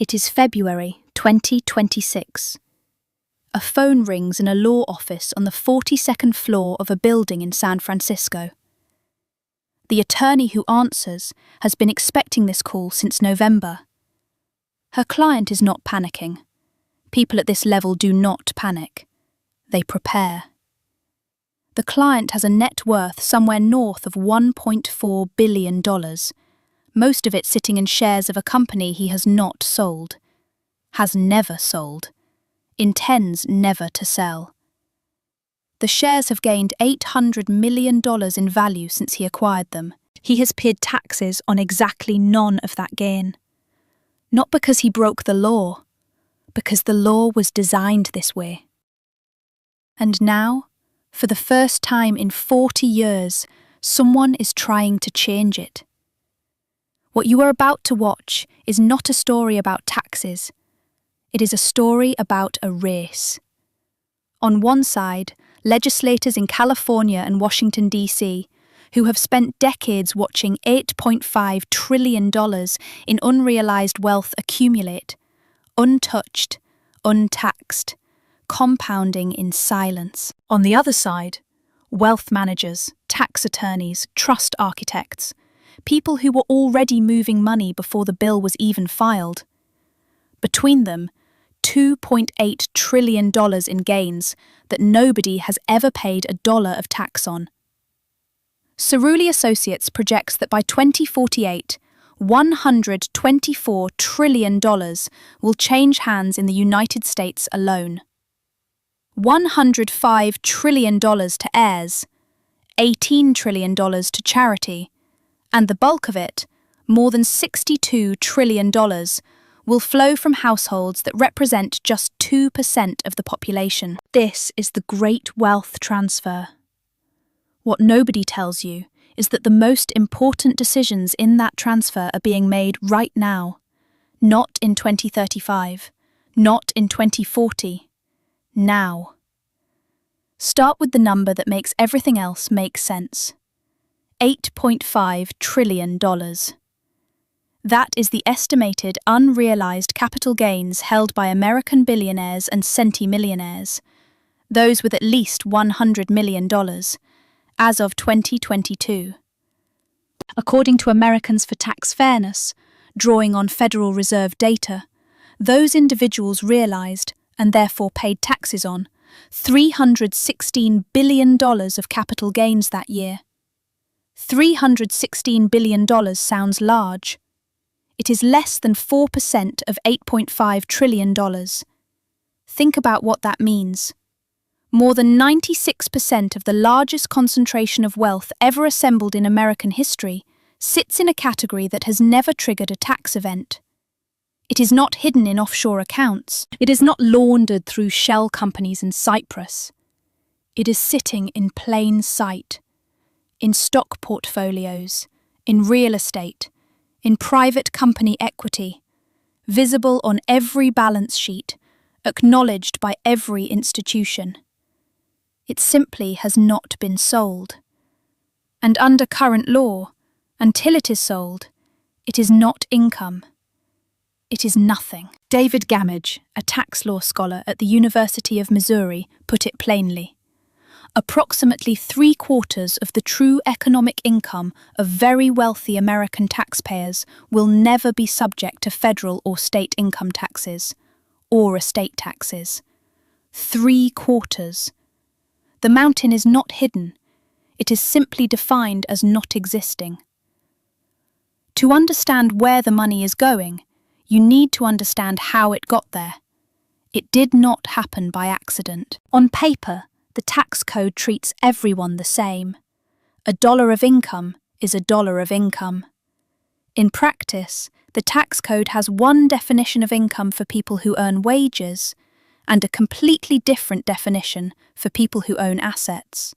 It is February 2026. A phone rings in a law office on the 42nd floor of a building in San Francisco. The attorney who answers has been expecting this call since November. Her client is not panicking. People at this level do not panic. They prepare. The client has a net worth somewhere north of $1.4 billion, most of it sitting in shares of a company he has not sold, has never sold, intends never to sell. The shares have gained $800 million in value since he acquired them. He has paid taxes on exactly none of that gain. Not because he broke the law, because the law was designed this way. And now, for the first time in 40 years, someone is trying to change it. What you are about to watch is not a story about taxes. It is a story about a race. On one side, legislators in California and Washington, D.C., who have spent decades watching $8.5 trillion in unrealized wealth accumulate, untouched, untaxed, compounding in silence. On the other side, wealth managers, tax attorneys, trust architects, people who were already moving money before the bill was even filed. Between them, $2.8 trillion in gains that nobody has ever paid a dollar of tax on. Cerulli Associates projects that by 2048, $124 trillion will change hands in the United States alone. $105 trillion to heirs, $18 trillion to charity, and the bulk of it, more than $62 trillion, will flow from households that represent just 2% of the population. This is the great wealth transfer. What nobody tells you is that the most important decisions in that transfer are being made right now, not in 2035, not in 2040, now. Start with the number that makes everything else make sense. $8.5 trillion. That is the estimated unrealized capital gains held by American billionaires and centimillionaires, those with at least $100 million, as of 2022. According to Americans for Tax Fairness, drawing on Federal Reserve data, those individuals realized, and therefore paid taxes on, $316 billion of capital gains that year. $316 billion sounds large. It is less than 4% of $8.5 trillion. Think about what that means. More than 96% of the largest concentration of wealth ever assembled in American history sits in a category that has never triggered a tax event. It is not hidden in offshore accounts. It is not laundered through shell companies in Cyprus. It is sitting in plain sight, in stock portfolios, in real estate, in private company equity, visible on every balance sheet, acknowledged by every institution. It simply has not been sold. And under current law, until it is sold, it is not income. It is nothing. David Gamage, a tax law scholar at the University of Missouri, put it plainly. Approximately 3/4 of the true economic income of very wealthy American taxpayers will never be subject to federal or state income taxes, or estate taxes. 3/4. The mountain is not hidden. It is simply defined as not existing. To understand where the money is going, you need to understand how it got there. It did not happen by accident. On paper, the tax code treats everyone the same. $1 of income is $1 of income. In practice, the tax code has one definition of income for people who earn wages and a completely different definition for people who own assets.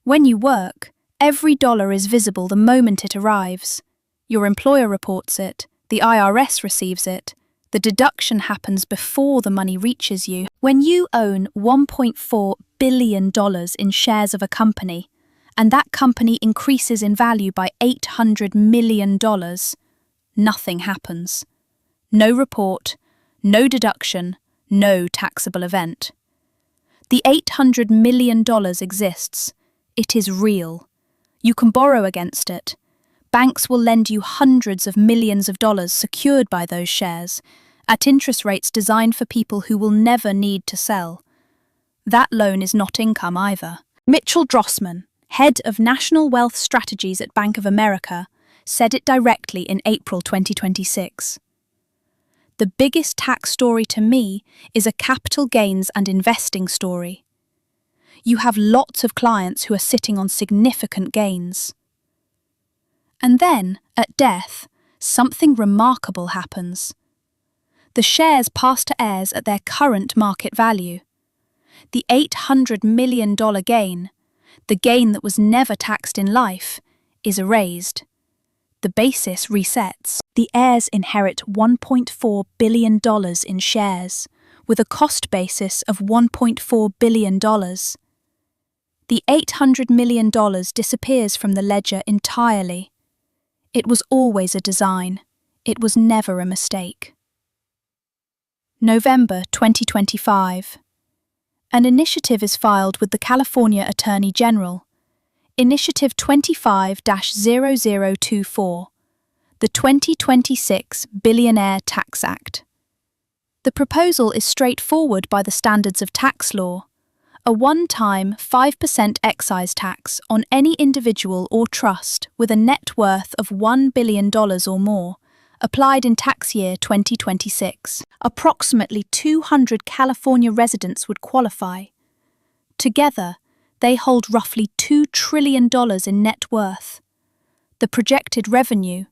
When you work, every dollar is visible the moment it arrives. Your employer reports it, the IRS receives it, the deduction happens before the money reaches you. When you own $1.4 billion in shares of a company, and that company increases in value by $800 million, nothing happens. No report, no deduction, no taxable event. The $800 million exists. It is real. You can borrow against it. Banks will lend you hundreds of millions of dollars secured by those shares, at interest rates designed for people who will never need to sell. That loan is not income either. Mitchell Drossman, head of National Wealth Strategies at Bank of America, said it directly in April 2026. The biggest tax story to me is a capital gains and investing story. You have lots of clients who are sitting on significant gains. And then, at death, something remarkable happens. The shares pass to heirs at their current market value. The $800 million gain, the gain that was never taxed in life, is erased. The basis resets. The heirs inherit $1.4 billion in shares, with a cost basis of $1.4 billion. The $800 million disappears from the ledger entirely. It was always a design. It was never a mistake. November 2025. An initiative is filed with the California Attorney General, Initiative 25-0024, the 2026 Billionaire Tax Act. The proposal is straightforward by the standards of tax law, a one-time 5% excise tax on any individual or trust with a net worth of $1 billion or more, applied in tax year 2026. Approximately 200 California residents would qualify. Together, they hold roughly $2 trillion in net worth. The projected revenue,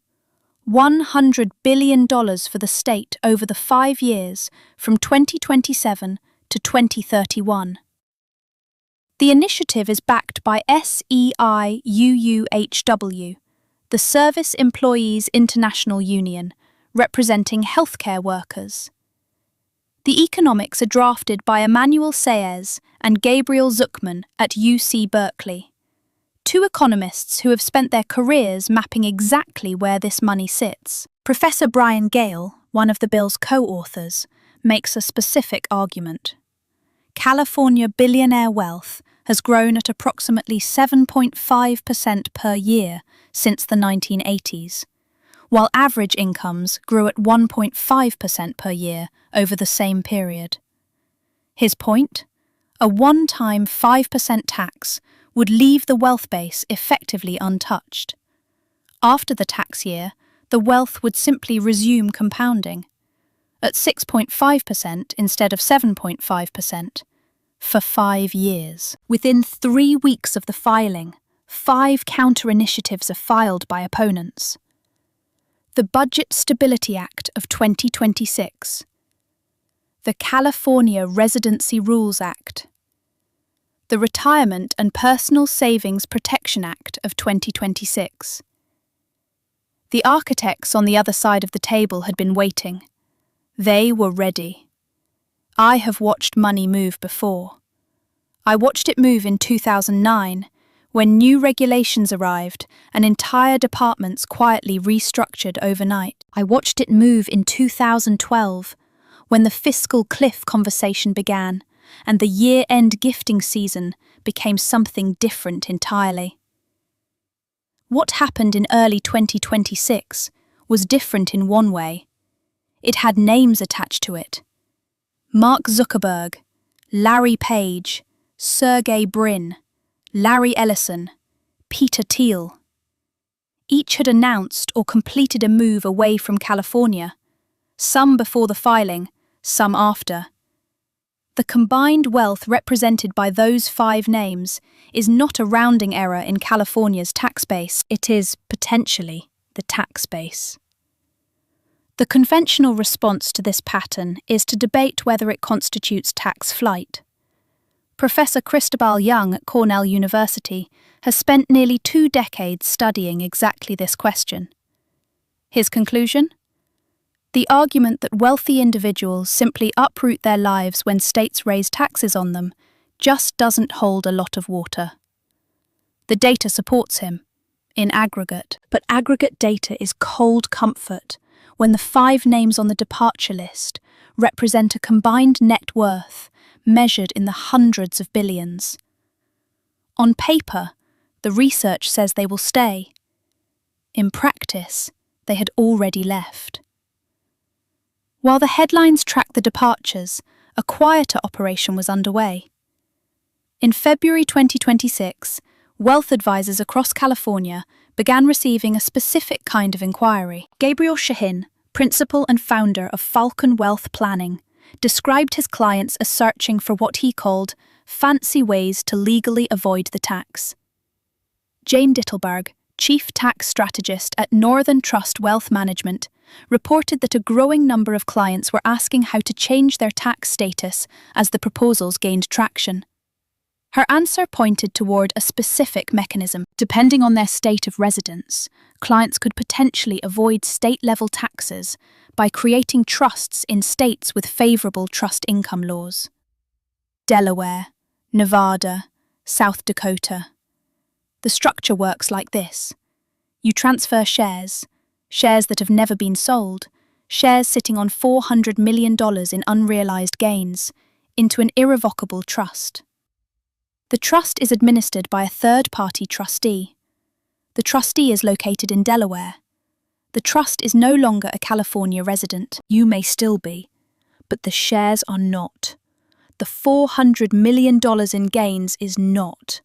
$100 billion for the state over the 5 years from 2027 to 2031. The initiative is backed by SEIUUHW, the Service Employees International Union, representing healthcare workers. The economics are drafted by Emmanuel Saez and Gabriel Zuckman at UC Berkeley, two economists who have spent their careers mapping exactly where this money sits. Professor Brian Gale, one of the bill's co-authors, makes a specific argument. California billionaire wealth has grown at approximately 7.5% per year since the 1980s, while average incomes grew at 1.5% per year over the same period. His point? A one-time 5% tax would leave the wealth base effectively untouched. After the tax year, the wealth would simply resume compounding, at 6.5% instead of 7.5%. For 5 years. Within 3 weeks of the filing, 5 counter-initiatives are filed by opponents. The Budget Stability Act of 2026, the California Residency Rules Act, the Retirement and Personal Savings Protection Act of 2026. The architects on the other side of the table had been waiting. They were ready. I have watched money move before. I watched it move in 2009, when new regulations arrived and entire departments quietly restructured overnight. I watched it move in 2012, when the fiscal cliff conversation began and the year-end gifting season became something different entirely. What happened in early 2026 was different in one way. It had names attached to it. Mark Zuckerberg, Larry Page, Sergey Brin, Larry Ellison, Peter Thiel. Each had announced or completed a move away from California, some before the filing, some after. The combined wealth represented by those 5 names is not a rounding error in California's tax base. It is, potentially, the tax base. The conventional response to this pattern is to debate whether it constitutes tax flight. Professor Cristobal Young at Cornell University has spent nearly 2 decades studying exactly this question. His conclusion? The argument that wealthy individuals simply uproot their lives when states raise taxes on them just doesn't hold a lot of water. The data supports him, in aggregate, but aggregate data is cold comfort when the 5 names on the departure list represent a combined net worth measured in the hundreds of billions. On paper, the research says they will stay. In practice, they had already left. While the headlines tracked the departures, a quieter operation was underway. In February 2026, wealth advisors across California began receiving a specific kind of inquiry. Gabriel Shahin, principal and founder of Falcon Wealth Planning, described his clients as searching for what he called fancy ways to legally avoid the tax. Jane Dittelberg, chief tax strategist at Northern Trust Wealth Management, reported that a growing number of clients were asking how to change their tax status as the proposals gained traction. Her answer pointed toward a specific mechanism. Depending on their state of residence, clients could potentially avoid state-level taxes by creating trusts in states with favorable trust income laws. Delaware, Nevada, South Dakota. The structure works like this. You transfer shares that have never been sold, shares sitting on $400 million in unrealized gains, into an irrevocable trust. The trust is administered by a third-party trustee. The trustee is located in Delaware. The trust is no longer a California resident. You may still be, but the shares are not. The $400 million in gains is not.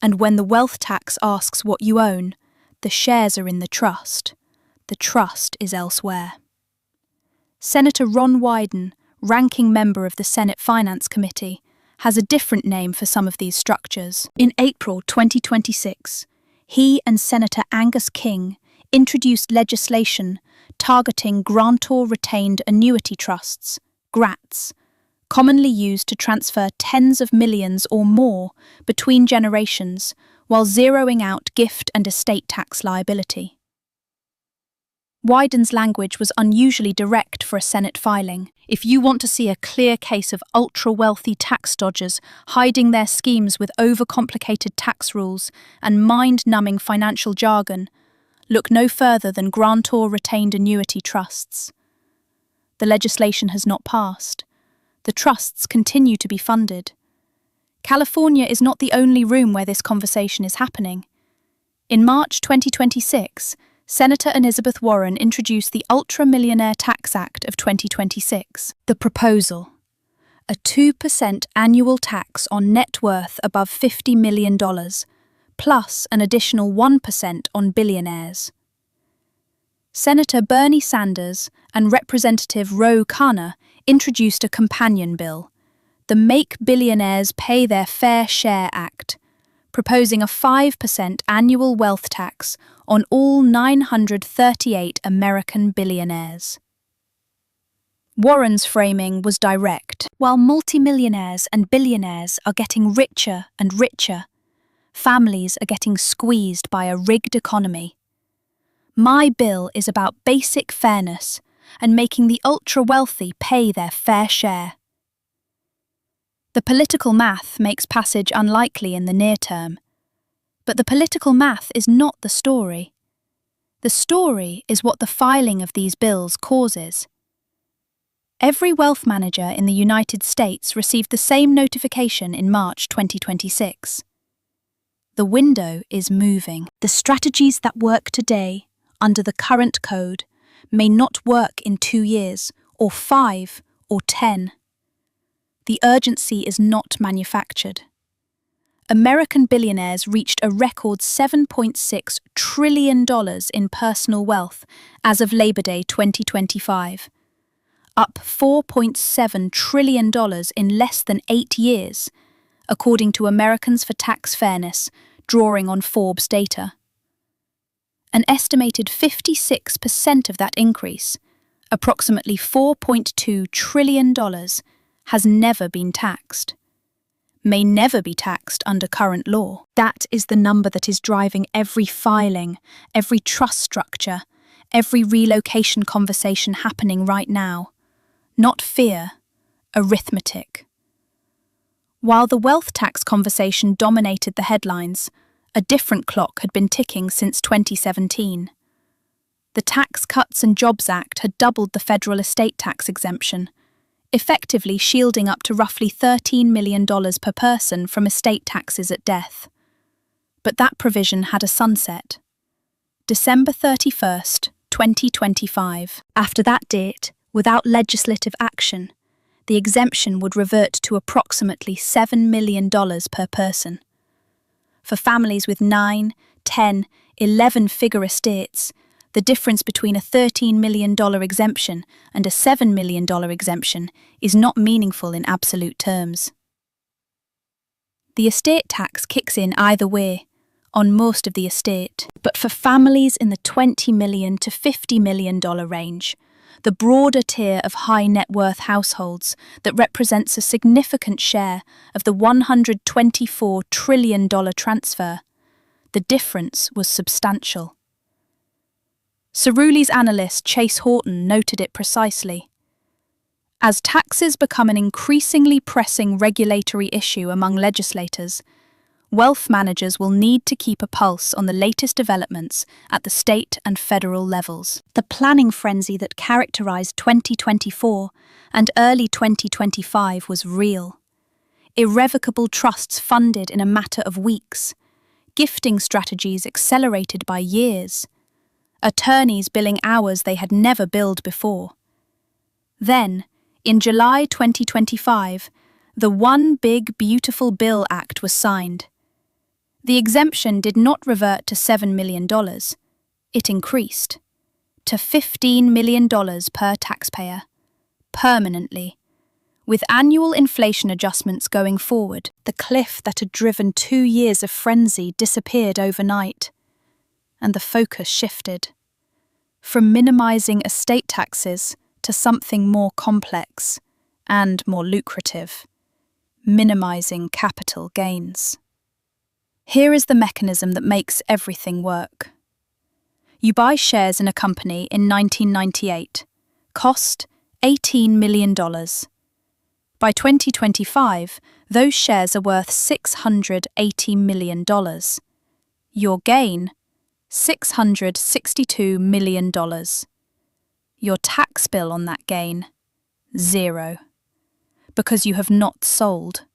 And when the wealth tax asks what you own, the shares are in the trust. The trust is elsewhere. Senator Ron Wyden, ranking member of the Senate Finance Committee, has a different name for some of these structures. In April 2026, he and Senator Angus King introduced legislation targeting grantor-retained annuity trusts, GRATs, commonly used to transfer tens of millions or more between generations while zeroing out gift and estate tax liability. Wyden's language was unusually direct for a Senate filing. If you want to see a clear case of ultra-wealthy tax dodgers hiding their schemes with overcomplicated tax rules and mind-numbing financial jargon, look no further than grantor-retained annuity trusts. The legislation has not passed. The trusts continue to be funded. California is not the only room where this conversation is happening. In March 2026, Senator Elizabeth Warren introduced the Ultra-Millionaire Tax Act of 2026. The proposal: a 2% annual tax on net worth above $50 million, plus an additional 1% on billionaires. Senator Bernie Sanders and Representative Ro Khanna introduced a companion bill, the Make Billionaires Pay Their Fair Share Act, proposing a 5% annual wealth tax on all 938 American billionaires. Warren's framing was direct. While multimillionaires and billionaires are getting richer and richer, families are getting squeezed by a rigged economy. My bill is about basic fairness and making the ultra-wealthy pay their fair share. The political math makes passage unlikely in the near term. But the political math is not the story. The story is what the filing of these bills causes. Every wealth manager in the United States received the same notification in March 2026. The window is moving. The strategies that work today, under the current code, may not work in 2 years, or 5, or 10. The urgency is not manufactured. American billionaires reached a record $7.6 trillion in personal wealth as of Labor Day 2025, up $4.7 trillion in less than 8 years, according to Americans for Tax Fairness, drawing on Forbes data. An estimated 56% of that increase, approximately $4.2 trillion, has never been taxed. May never be taxed under current law. That is the number that is driving every filing, every trust structure, every relocation conversation happening right now. Not fear, arithmetic. While the wealth tax conversation dominated the headlines, a different clock had been ticking since 2017. The Tax Cuts and Jobs Act had doubled the federal estate tax exemption, effectively shielding up to roughly $13 million per person from estate taxes at death. But that provision had a sunset. December 31st, 2025. After that date, without legislative action, the exemption would revert to approximately $7 million per person. For families with 9, 10, 11-figure estates, the difference between a $13 million exemption and a $7 million exemption is not meaningful in absolute terms. The estate tax kicks in either way, on most of the estate, but for families in the $20 million to $50 million range, the broader tier of high net worth households that represents a significant share of the $124 trillion transfer, the difference was substantial. Cerulli's analyst Chase Horton noted it precisely. As taxes become an increasingly pressing regulatory issue among legislators, wealth managers will need to keep a pulse on the latest developments at the state and federal levels. The planning frenzy that characterized 2024 and early 2025 was real. Irrevocable trusts funded in a matter of weeks, gifting strategies accelerated by years, attorneys billing hours they had never billed before. Then, in July 2025, the One Big Beautiful Bill Act was signed. The exemption did not revert to $7 million. It increased to $15 million per taxpayer, permanently, with annual inflation adjustments going forward. The cliff that had driven 2 years of frenzy disappeared overnight, and the focus shifted from minimizing estate taxes to something more complex and more lucrative: minimizing capital gains. Here is the mechanism that makes everything work. You buy shares in a company in 1998, cost $18 million. By 2025, those shares are worth $680 million. Your gain, $662 million. Your tax bill on that gain, $0. Because you have not sold.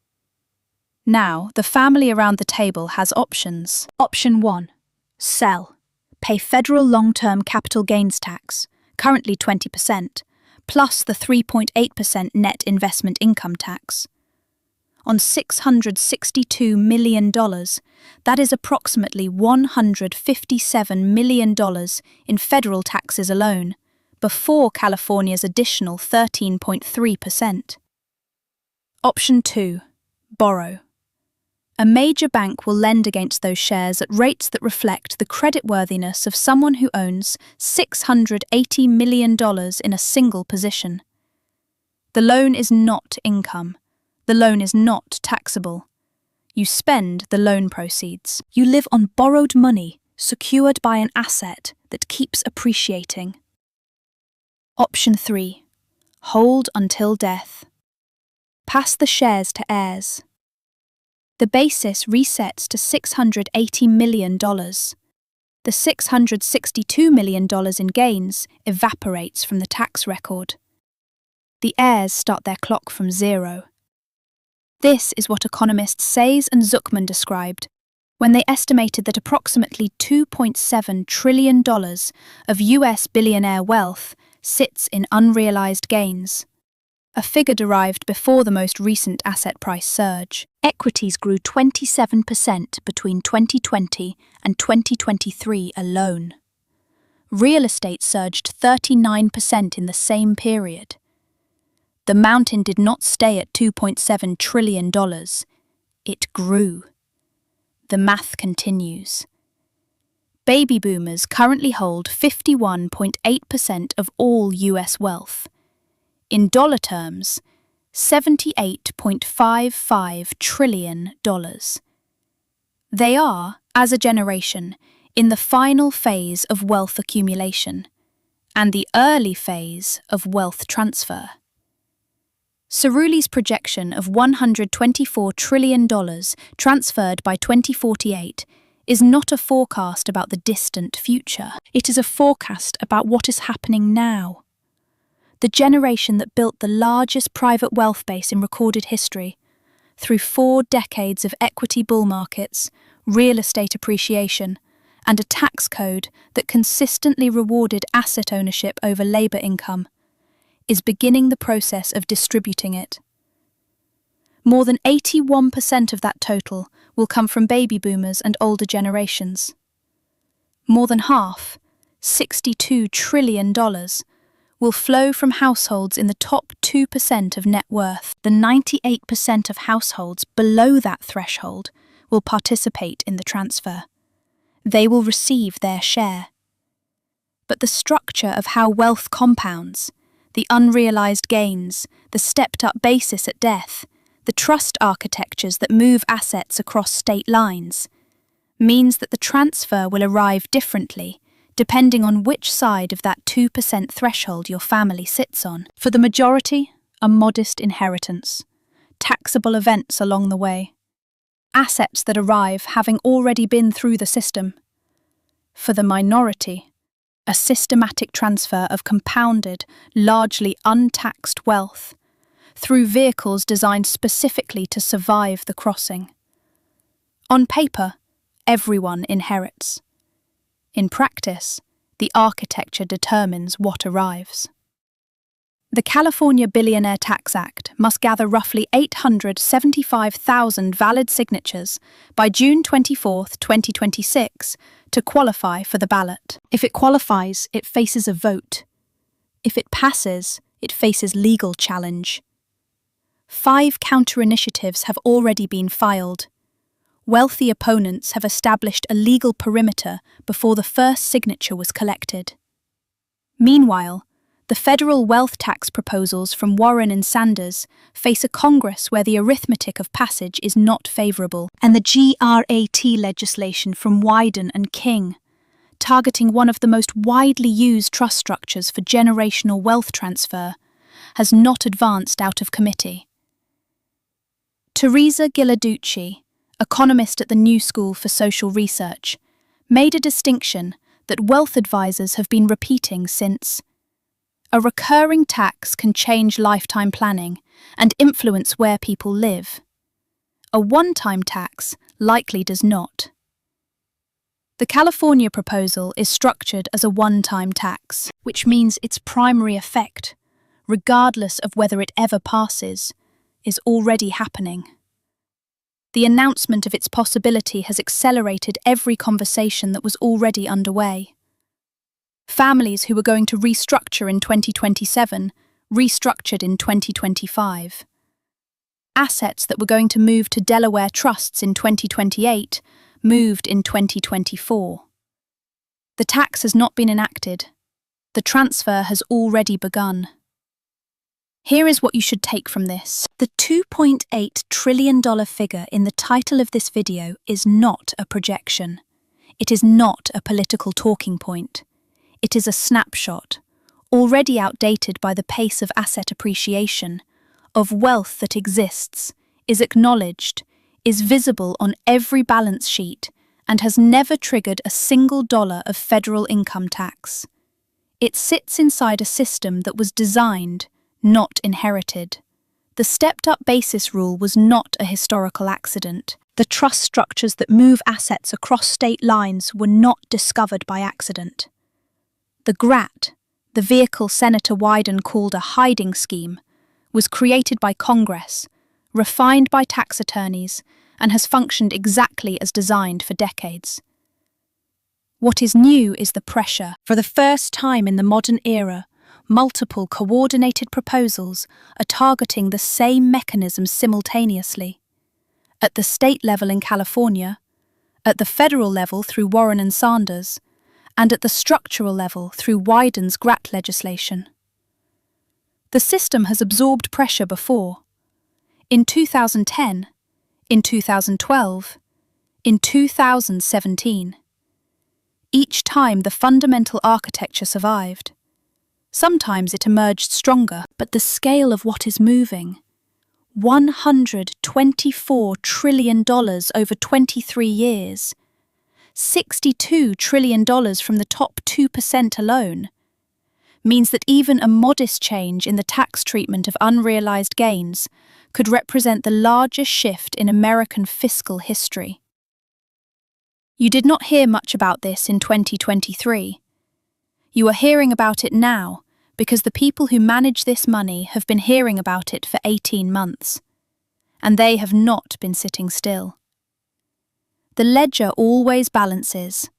Now, the family around the table has options. Option 1. Sell. Pay federal long-term capital gains tax, currently 20%, plus the 3.8% net investment income tax. On $662 million, that is approximately $157 million in federal taxes alone, before California's additional 13.3%. Option 2. Borrow. A major bank will lend against those shares at rates that reflect the creditworthiness of someone who owns $680 million in a single position. The loan is not income. The loan is not taxable. You spend the loan proceeds. You live on borrowed money, secured by an asset that keeps appreciating. Option 3. Hold until death. Pass the shares to heirs. The basis resets to $680 million. The $662 million in gains evaporates from the tax record. The heirs start their clock from zero. This is what economists Sayes and Zuckman described when they estimated that approximately $2.7 trillion of US billionaire wealth sits in unrealized gains, a figure derived before the most recent asset price surge. Equities grew 27% between 2020 and 2023 alone. Real estate surged 39% in the same period. The mountain did not stay at $2.7 trillion. It grew. The math continues. Baby boomers currently hold 51.8% of all US wealth. In dollar terms, $78.55 trillion. They are, as a generation, in the final phase of wealth accumulation and the early phase of wealth transfer. Cerulli's projection of $124 trillion transferred by 2048 is not a forecast about the distant future. It is a forecast about what is happening now. The generation that built the largest private wealth base in recorded history, through 4 decades of equity bull markets, real estate appreciation, and a tax code that consistently rewarded asset ownership over labour income, is beginning the process of distributing it. More than 81% of that total will come from baby boomers and older generations. More than half, $62 trillion, will flow from households in the top 2% of net worth. The 98% of households below that threshold will participate in the transfer. They will receive their share. But the structure of how wealth compounds, the unrealized gains, the stepped-up basis at death, the trust architectures that move assets across state lines, means that the transfer will arrive differently depending on which side of that 2% threshold your family sits on. For the majority, a modest inheritance, taxable events along the way, assets that arrive having already been through the system. For the minority, a systematic transfer of compounded, largely untaxed wealth through vehicles designed specifically to survive the crossing. On paper, everyone inherits. In practice, the architecture determines what arrives. The California Billionaire Tax Act must gather roughly 875,000 valid signatures by June 24, 2026, to qualify for the ballot. If it qualifies, it faces a vote. If it passes, it faces legal challenge. 5 counter-initiatives have already been filed. Wealthy opponents have established a legal perimeter before the first signature was collected. Meanwhile, the federal wealth tax proposals from Warren and Sanders face a Congress where the arithmetic of passage is not favourable, and the GRAT legislation from Wyden and King, targeting one of the most widely used trust structures for generational wealth transfer, has not advanced out of committee. Teresa Ghilarducci, economist at the New School for Social Research, made a distinction that wealth advisors have been repeating since: a recurring tax can change lifetime planning and influence where people live. A one-time tax likely does not. The California proposal is structured as a one-time tax, which means its primary effect, regardless of whether it ever passes, is already happening. The announcement of its possibility has accelerated every conversation that was already underway. Families who were going to restructure in 2027 restructured in 2025. Assets that were going to move to Delaware trusts in 2028 moved in 2024. The tax has not been enacted. The transfer has already begun. Here is what you should take from this. The $2.8 trillion figure in the title of this video is not a projection. It is not a political talking point. It is a snapshot, already outdated by the pace of asset appreciation, of wealth that exists, is acknowledged, is visible on every balance sheet, and has never triggered a single dollar of federal income tax. It sits inside a system that was designed, not inherited. The stepped-up basis rule was not a historical accident. The trust structures that move assets across state lines were not discovered by accident. The GRAT, the vehicle Senator Wyden called a hiding scheme, was created by Congress, refined by tax attorneys, and has functioned exactly as designed for decades. What is new is the pressure. For the first time in the modern era, multiple coordinated proposals are targeting the same mechanisms simultaneously. At the state level in California, at the federal level through Warren and Sanders, and at the structural level through Wyden's GRAT legislation. The system has absorbed pressure before. In 2010, in 2012, in 2017. Each time the fundamental architecture survived. Sometimes it emerged stronger, but the scale of what is moving, $124 trillion over 23 years, $62 trillion from the top 2% alone, means that even a modest change in the tax treatment of unrealized gains could represent the largest shift in American fiscal history. You did not hear much about this in 2023. You are hearing about it now because the people who manage this money have been hearing about it for 18 months, and they have not been sitting still. The ledger always balances.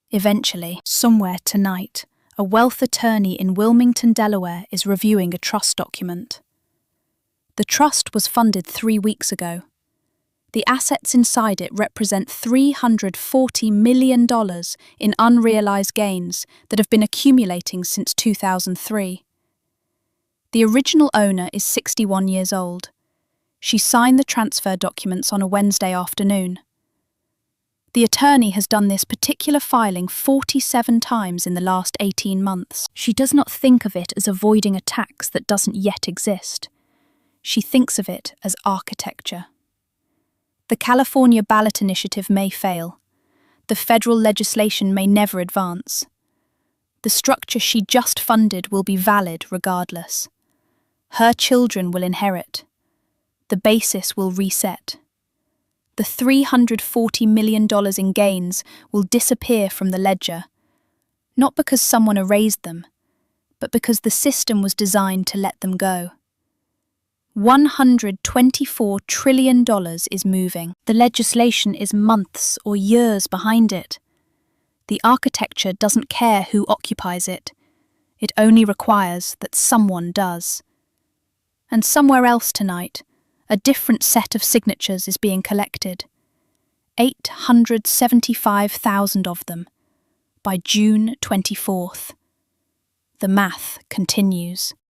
Eventually, somewhere tonight, a wealth attorney in Wilmington, Delaware is reviewing a trust document. The trust was funded 3 weeks ago. The assets inside it represent $340 million in unrealized gains that have been accumulating since 2003. The original owner is 61 years old. She signed the transfer documents on a Wednesday afternoon. The attorney has done this particular filing 47 times in the last 18 months. She does not think of it as avoiding a tax that doesn't yet exist. She thinks of it as architecture. The California ballot initiative may fail. The federal legislation may never advance. The structure she just funded will be valid regardless. Her children will inherit. The basis will reset. The $340 million in gains will disappear from the ledger, not because someone erased them, but because the system was designed to let them go. $124 trillion is moving. The legislation is months or years behind it. The architecture doesn't care who occupies it. It only requires that someone does. And somewhere else tonight, a different set of signatures is being collected. 875,000 of them, by June 24th. The math continues.